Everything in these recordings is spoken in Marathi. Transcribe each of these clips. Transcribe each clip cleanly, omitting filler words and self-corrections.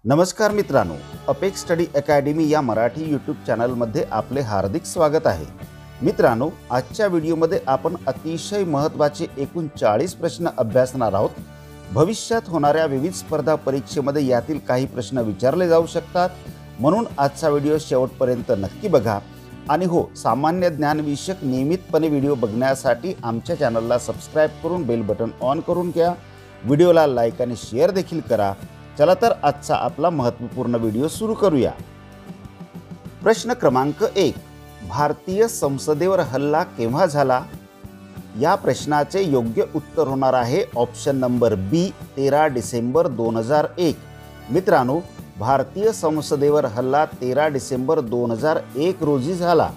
नमस्कार मित्रांनो, अपेक्स स्टडी अकॅडमी या मराठी यूट्यूब चॅनलमध्ये आपले हार्दिक स्वागत आहे। मित्रांनो, आजच्या व्हिडिओमध्ये आपण अतिशय महत्त्वाचे एकूण 40 प्रश्न अभ्यासणार आहोत। भविष्यात होणाऱ्या विविध स्पर्धा परीक्षेमध्ये यातील काही प्रश्न विचारले जाऊ शकतात, म्हणून आजचा व्हिडिओ शेवटपर्यंत नक्की बघा। आणि हो, सामान्य ज्ञान विषयक नियमितपणे व्हिडिओ बघण्यासाठी आमच्या चॅनलला सबस्क्राइब करून बेल बटन ऑन करून घ्या। व्हिडिओला लाईक आणि शेअर देखील करा। चला तर आजचा आपला महत्त्वपूर्ण व्हिडिओ सुरू करूया। प्रश्न क्रमांक 1, भारतीय संसदेवर हल्ला केव्हा झाला? या प्रश्नाचे योग्य उत्तर होणार आहे ऑप्शन नंबर बी, 13 डिसेंबर 2001। मित्रांनो, भारतीय संसदेवर हल्ला 13 डिसेंबर 2001 रोजी झाला।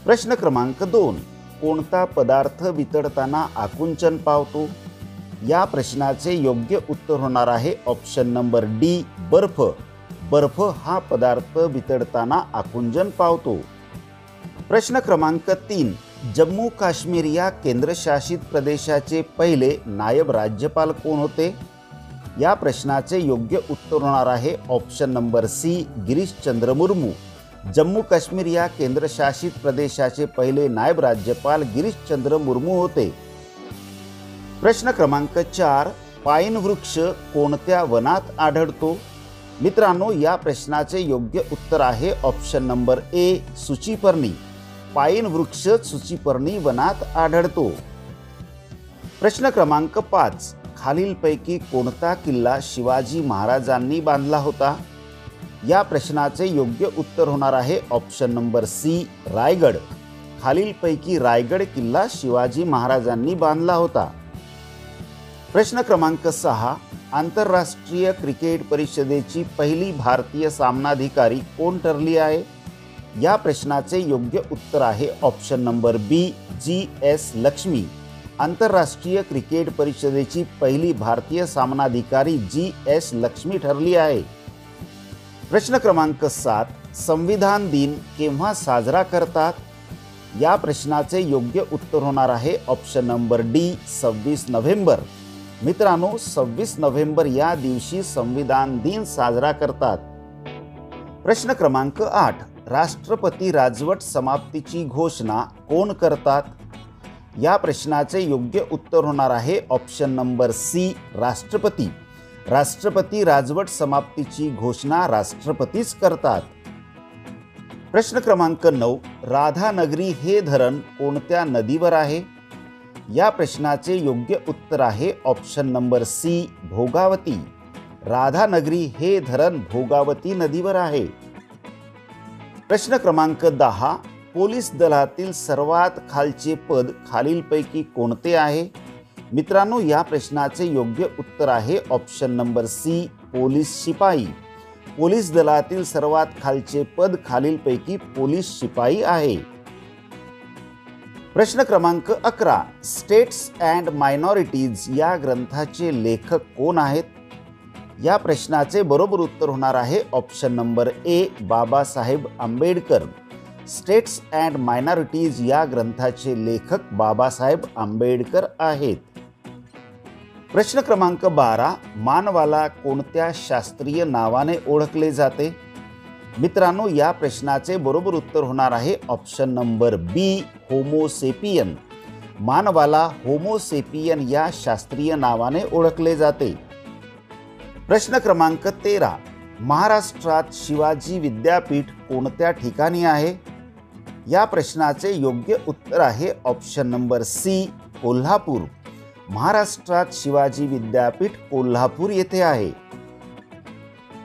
प्रश्न क्रमांक 2, कोणता पदार्थ वितळताना आकुंचन पावतो? या प्रश्नाचे योग्य उत्तर होणार आहे ऑप्शन नंबर डी, बर्फ। बर्फ हा पदार्थ वितळताना आकुंचन पावतो। प्रश्न क्रमांक 3, जम्मू काश्मीर या केंद्रशासित प्रदेशाचे पहिले नायब राज्यपाल कोण होते? या प्रश्नाचे योग्य उत्तर होणार आहे option number C, Girishchandra Murmu. Jammu Kashmir या केंद्रशासित प्रदेशाचे पहिले नायब राज्यपाल गिरीशचंद्र मुर्मू होते। प्रश्न क्रमांक 4, पाईन वृक्ष कोणत्या वनात आढळतो? मित्रांनो, या प्रश्नाचे योग्य उत्तर आहे ऑप्शन नंबर ए, सूचीपर्णी। पाईन वृक्ष सूचीपर्णी वनात आढळतो। प्रश्न क्रमांक 5, खालीलपैकी कोणता किल्ला शिवाजी महाराजांनी बांधला होता? या प्रश्नाचे योग्य उत्तर होणार आहे ऑप्शन नंबर सी, रायगड। खालीलपैकी रायगड किल्ला शिवाजी महाराजांनी बांधला होता। प्रश्न क्रमांक 6, आंतरराष्ट्रीय क्रिकेट परिषदेची पहिली भारतीय सामनाधिकारी कोण ठरली आहे? या प्रश्नाचे योग्य उत्तर आहे ऑप्शन नंबर बी, जी.एस. लक्ष्मी। आंतरराष्ट्रीय क्रिकेट परिषदेची पहिली भारतीय सामनाधिकारी जी.एस. लक्ष्मी ठरली आहे। प्रश्न क्रमांक 7, संविधान दिन केव्हा साजरा करतात? या प्रश्नाचे योग्य उत्तर होणार आहे ऑप्शन नंबर डी, 26 नोव्हेंबर। मित्रांनो, 26 नोव्हेंबर या दिवशी संविधान दिन साजरा करतात। प्रश्न क्रमांक 8, राष्ट्रपती राजवट समाप्तीची घोषणा कोण करतात? या प्रश्नाचे योग्य उत्तर होणार आहे ऑप्शन नंबर सी, राष्ट्रपती। राष्ट्रपती राजवट समाप्तीची घोषणा राष्ट्रपतीच करतात। प्रश्न क्रमांक 9, राधानगरी हे धरण कोणत्या नदीवर आहे? या प्रश्नाचे योग्य उत्तर आहे option number C, Bhogavati. Radhanagari हे धरण भोगावती नदीवर आहे। प्रश्न क्रमांक 10, पोलीस दलातील सर्वात खालचे पद खालीलपैकी कोणते आहे? मित्रांनो, या प्रश्नाचे योग्य उत्तर आहे ऑप्शन नंबर सी, पोलीस शिपाई। पोलीस दलातील सर्वात खालचे पद खालीलपैकी पोलीस शिपाई आहे। प्रश्न क्रमांक 11, स्टेट्स अँड मायनॉरिटीज या ग्रंथाचे लेखक कोण आहेत? या प्रश्नाचे बरोबर उत्तर होणार आहे option number A, Babasaheb Ambedkar. States and minorities या ग्रंथाचे लेखक बाबासाहेब आंबेडकर आहेत। प्रश्न क्रमांक 12, मानवाला कोणत्या शास्त्रीय नावाने ओळखले जाते? मित्रांनो, या प्रश्नाचे बरोबर उत्तर होणार आहे ऑप्शन नंबर बी, होमोसेपियन। मानवाला होमोसेपियन या शास्त्रीय नावाने ओळखले जाते। प्रश्न क्रमांक 13, महाराष्ट्रात शिवाजी विद्यापीठ कोणत्या ठिकाणी आहे? या प्रश्नाचे योग्य उत्तर आहे ऑप्शन नंबर सी, कोल्हापूर। महाराष्ट्रात शिवाजी विद्यापीठ कोल्हापूर येथे आहे।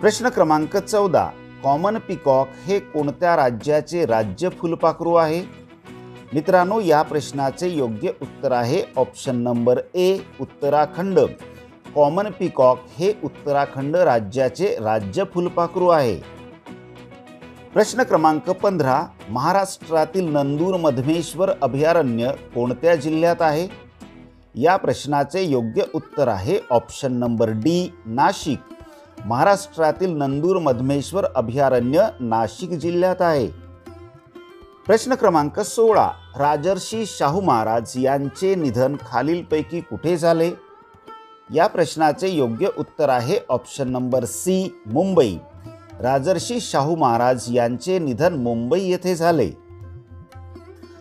प्रश्न क्रमांक 14, कॉमन पिकॉक हे कोणत्या राज्याचे राज्य फुलपाखरू आहे? मित्रांनो, या प्रश्नाचे योग्य उत्तर आहे ऑप्शन नंबर ए, उत्तराखंड। कॉमन पिकॉक हे उत्तराखंड राज्याचे राज्य फुलपाखरू आहे। प्रश्न क्रमांक 15, महाराष्ट्रातील नंदूर मधमेश्वर अभयारण्य कोणत्या जिल्ह्यात आहे? या प्रश्नाचे योग्य उत्तर आहे ऑप्शन नंबर डी, नाशिक। महाराष्ट्रातील नंदूर मधमेश्वर अभयारण्य नाशिक जिल्ह्यात आहे। प्रश्न क्रमांक 16, राजर्षी शाहू महाराज यांचे निधन खालीलपैकी कुठे झाले? या प्रश्नाचे योग्य उत्तर आहे option number C Mumbai. Rajarshi Shahu Maharaj यांचे निधन मुंबई येथे झाले।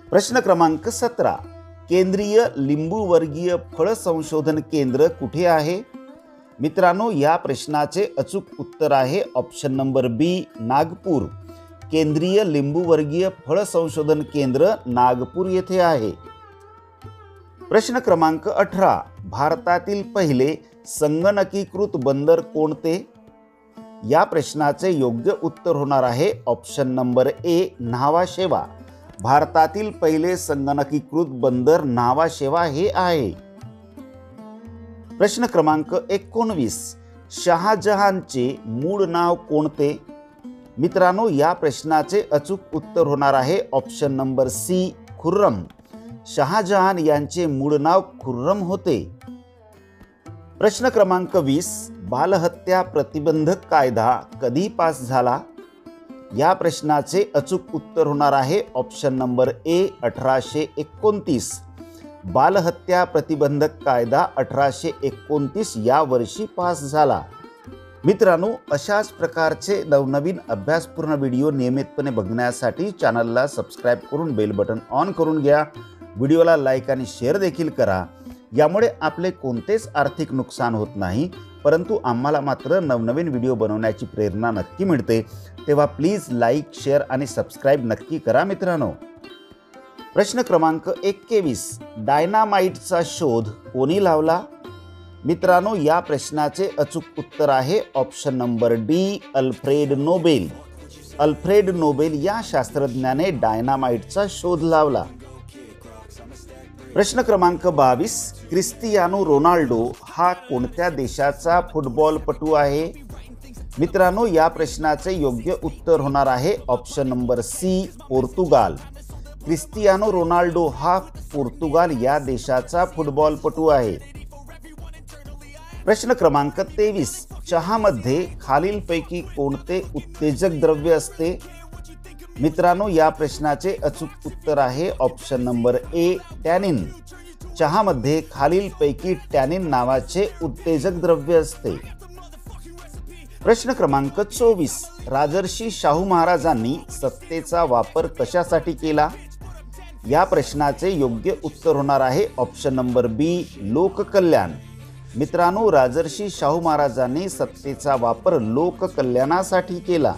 प्रश्न क्रमांक 17, केंद्रीय लिंबूवर्गीय फळ संशोधन केंद्र कुठे आहे? मित्रांनो, या प्रश्नाचे अचूक उत्तर आहे ऑप्शन नंबर बी नागपूर। केंद्रीय लिंबूवर्गीय फळ संशोधन केंद्र नागपूर येथे आहे। प्रश्न क्रमांक 18, भारतातील पहिले संगणकीकृत बंदर कोणते? या प्रश्नाचे योग्य उत्तर होणार आहे option number A Nhava Sheva. भारतातील पहिले संगणकीकृत बंदर न्हावा शेवा हे आहे। प्रश्न क्रमांक 19, शहाजहानचे मूळ नाव कोणते? मित्रांनो, या प्रश्नाचे अचूक उत्तर होणार आहे option number C Khurram. Shahjahan यांचे मूळ नाव खुर्रम होते। प्रश्न क्रमांक 20, बालहत्या प्रतिबंधक कायदा कधी पास झाला? या प्रश्नाचे अचूक उत्तर होणार आहे ऑप्शन नंबर ए 1829। बालहत्या प्रतिबंधक कायदा 1829 या वर्षी पास झाला। मित्रांनो, अशाच प्रकारचे नवनवीन अभ्यासपूर्ण व्हिडिओ नियमितपणे बघण्यासाठी चॅनलला सबस्क्राईब करून बेल बटन ऑन करून घ्या। व्हिडिओला लाईक आणि शेअर देखील करा। यामुळे आपले कोणतेच आर्थिक नुकसान होत नाही, परंतु आम्हाला मात्र नवनवीन व्हिडिओ बनवण्याची प्रेरणा नक्की मिळते। तेव्हा प्लीज लाईक, शेअर आणि सबस्क्राईब नक्की करा मित्रांनो। प्रश्न क्रमांक 21, डायनामाइटचा शोध कोणी लावला? मित्रांनो, या प्रश्नाचे अचूक उत्तर आहे option number D Alfred Nobel. Alfred Nobel या शास्त्रज्ञाने डायनामाइटचा शोध लावला। प्रश्न क्रमांक 22, क्रिस्टियानो रोनाल्डो हा कोणत्या देशाचा फुटबॉलपटू आहे? मित्रांनो, या प्रश्नाचे योग्य उत्तर होणार आहे option number C Portugal. Cristiano Ronaldo हा पोर्तुगाल या देशाचा फुटबॉलपटू आहे। प्रश्न क्रमांक 23, चहामध्ये खालीलपैकी कोणते उत्तेजक द्रव्य असते? मित्रांनो, या प्रश्नाचे अचूक उत्तर आहे ऑप्शन नंबर ए टॅनिन। चहामध्ये खालीलपैकी टॅनिन नावाचे उत्तेजक द्रव्य असते। प्रश्न क्रमांक 24, राजर्षी शाहू महाराजांनी सत्तेचा वापर कशासाठी केला? या प्रश्नाचे योग्य उत्तर होणार आहे ऑप्शन नंबर बी लोककल्याण। मित्रांनो, राजर्षी शाहू महाराजांनी सत्तेचा वापर लोककल्याणासाठी केला।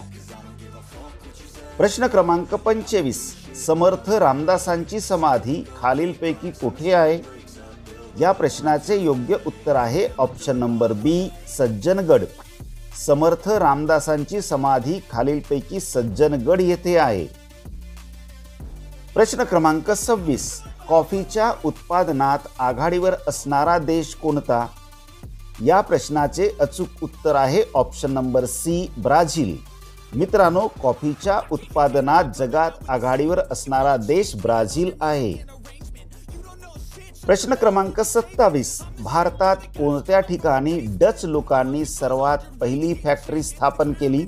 प्रश्न क्रमांक 25, समर्थ रामदासांची समाधी खालीलपैकी कुठे आहे? या प्रश्नाचे योग्य उत्तर आहे ऑप्शन नंबर बी सज्जनगड। समर्थ रामदासांची समाधी खालीलपैकी सज्जनगड येथे आहे। प्रश्न क्रमांक 26, कॉफीच्या उत्पादनात आघाडीवर असणारा देश कोणता? या प्रश्नाचे अचूक उत्तर आहे ऑप्शन नंबर सी ब्राझील। मित्रांनो, कॉफीच्या उत्पादनात जगात आघाडीवर असणारा देश ब्राझील आहे। प्रश्न क्रमांक 27, भारतात कोणत्या ठिकाणी डच लोकांनी सर्वात पहिली फॅक्टरी स्थापन केली?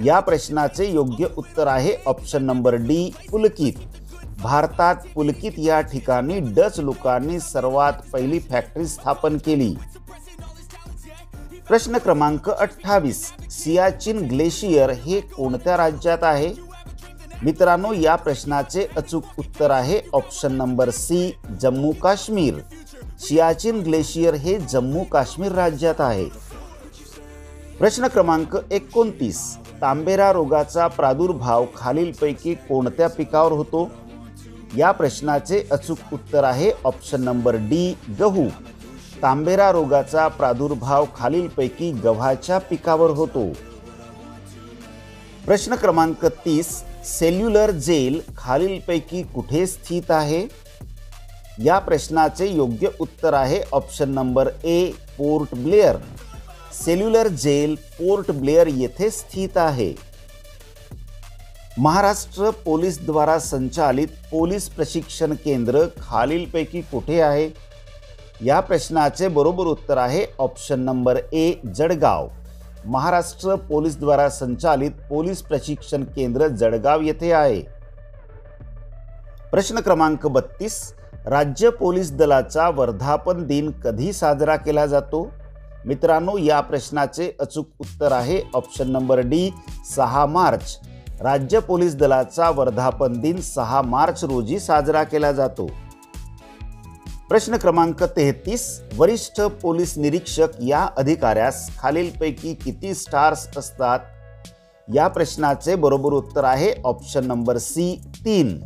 या प्रश्नाचे योग्य उत्तर आहे ऑप्शन नंबर डी पुलकित। भारतात पुलकित या ठिकाणी डच लोकांनी सर्वात पहिली फॅक्टरी स्थापन केली। प्रश्न क्रमांक 28, सियाचीन ग्लेशियर हे कोणत्या राज्यात आहे? मित्रांनो, या प्रश्नाचे अचूक उत्तर आहे option number C Jammu Kashmir. Siachen glacier हे जम्मू काश्मीर राज्यात आहे। प्रश्न क्रमांक 29, तांबेरा रोगाचा प्रादुर्भाव खालीलपैकी कोणत्या पिकावर होतो? या प्रश्नाचे अचूक उत्तर आहे ऑप्शन नंबर डी गहू। तांबेरा रोगाचा प्रादुर्भाव खालीलपैकी गव्हाच्या पिकावर होतो। प्रश्न क्रमांक 30, सेल्युलर जेल खालीलपैकी कुठे स्थित आहे? या प्रश्नाचे योग्य उत्तर आहे option number A Port Blair. Cellular Jail Port Blair येथे स्थित आहे। महाराष्ट्र पोलीस द्वारा संचालित पोलीस प्रशिक्षण केंद्र खालीलपैकी कुठे आहे? या प्रश्नाचे बरोबर उत्तर आहे ऑप्शन नंबर ए जळगाव। महाराष्ट्र पोलीस द्वारा संचालित पोलीस प्रशिक्षण केंद्र जळगाव येथे आहे। प्रश्न क्रमांक 32, राज्य पोलीस दलाचा वर्धापन दिन कधी साजरा केला जातो? मित्रांनो, या प्रश्नाचे अचूक उत्तर आहे ऑप्शन नंबर डी 6 मार्च. राज्य पोलीस दलाचा वर्धापन दिन 6 मार्च रोजी साजरा केला जातो. प्रश्न क्रमांक 33. वरिष्ठ पोलीस निरीक्षक या अधिकाऱ्यास खालीलपैकी किती स्टार्स असतात? या प्रश्नाचे बरोबर उत्तर आहे ऑप्शन नंबर सी 3.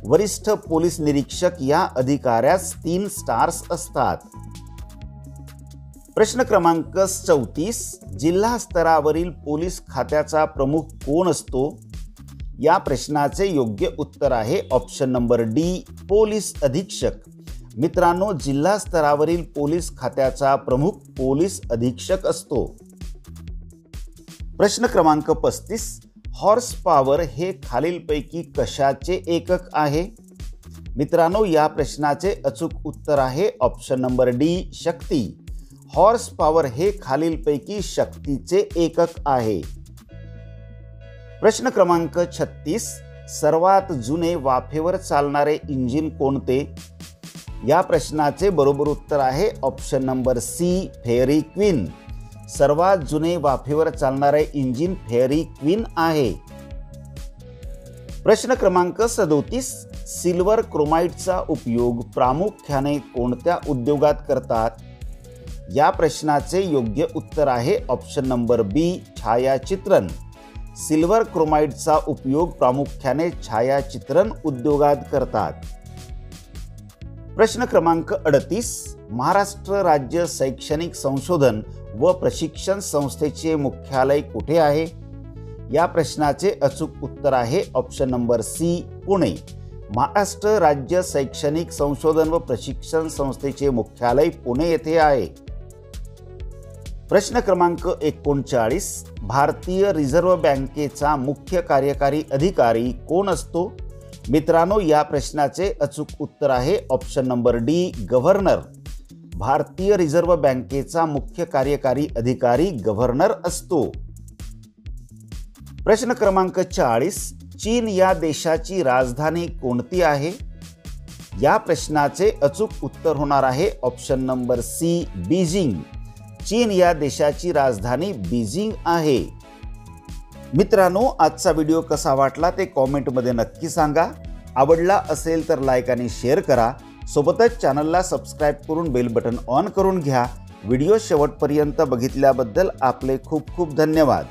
वरिष्ठ पोलीस निरीक्षक या अधिकाऱ्यास 3 स्टार्स असतात. प्रश्न क्रमांक 34. जिल्हा स्तरावरील पोलीस खात्याचा प्रमुख कोण असतो? या प्रश्नाचे योग्य उत्तर आहे ऑप्शन नंबर डी पोलीस अधीक्षक. मित्रांनो, जिल्हा स्तरावरील पोलीस खात्याचा प्रमुख पोलीस अधीक्षक असतो. प्रश्न क्रमांक 35. हॉर्स पॉवर हे खालीलपैकी कशाचे एकक आहे? मित्रांनो, या प्रश्नाचे अचूक उत्तर आहे ऑप्शन नंबर डी शक्ती. हॉर्स पॉवर हे खालीलपैकी शक्तीचे एकक आहे. प्रश्न क्रमांक 36. सर्वात जुने वाफेवर चालणारे इंजिन कोणते? या प्रश्नाचे बरोबर उत्तर आहे ऑप्शन नंबर सी फेअरी क्वीन. सर्वात जुने वाफेवर चालणारे इंजिन फेअरी क्वीन आहे. प्रश्न क्रमांक 37. सिल्वर क्रोमाइडचा उपयोग प्रामुख्याने कोणत्या उद्योगात करतात? या प्रश्नाचे योग्य उत्तर आहे ऑप्शन नंबर बी छायाचित्रण. सिल्वर क्रोमाइडचा उपयोग प्रामुख्याने छायाचित्रण उद्योगात करतात. प्रश्न क्रमांक 38. महाराष्ट्र राज्य शैक्षणिक संशोधन व प्रशिक्षण संस्थेचे मुख्यालय कुठे आहे? या प्रश्नाचे अचूक उत्तर आहे option number C Pune. Maharashtra राज्य शैक्षणिक संशोधन व प्रशिक्षण संस्थेचे मुख्यालय पुणे येथे आहे. प्रश्न क्रमांक 39. भारतीय रिझर्व्ह बँकेचा मुख्य कार्यकारी अधिकारी कोण असतो? मित्रांनो, या प्रश्नाचे अचूक उत्तर आहे ऑप्शन नंबर डी गव्हर्नर. भारतीय रिझर्व्ह बँकेचा मुख्य कार्यकारी अधिकारी गव्हर्नर असतो. प्रश्न क्रमांक 40. चीन या देशाची राजधानी कोणती आहे? या प्रश्नाचे अचूक उत्तर होणार आहे ऑप्शन नंबर सी बीजिंग. चीन या देशाची राजधानी बीजिंग आहे. मित्रांनो, आजचा व्हिडिओ कसा वाटला ते कॉमेंटमध्ये नक्की सांगा. आवडला असेल तर लाईक आणि शेअर करा. सोबतच चॅनलला सबस्क्राईब करून बेल बटन ऑन करून घ्या. व्हिडिओ शेवटपर्यंत बघितल्याबद्दल आपले खूप खूप धन्यवाद.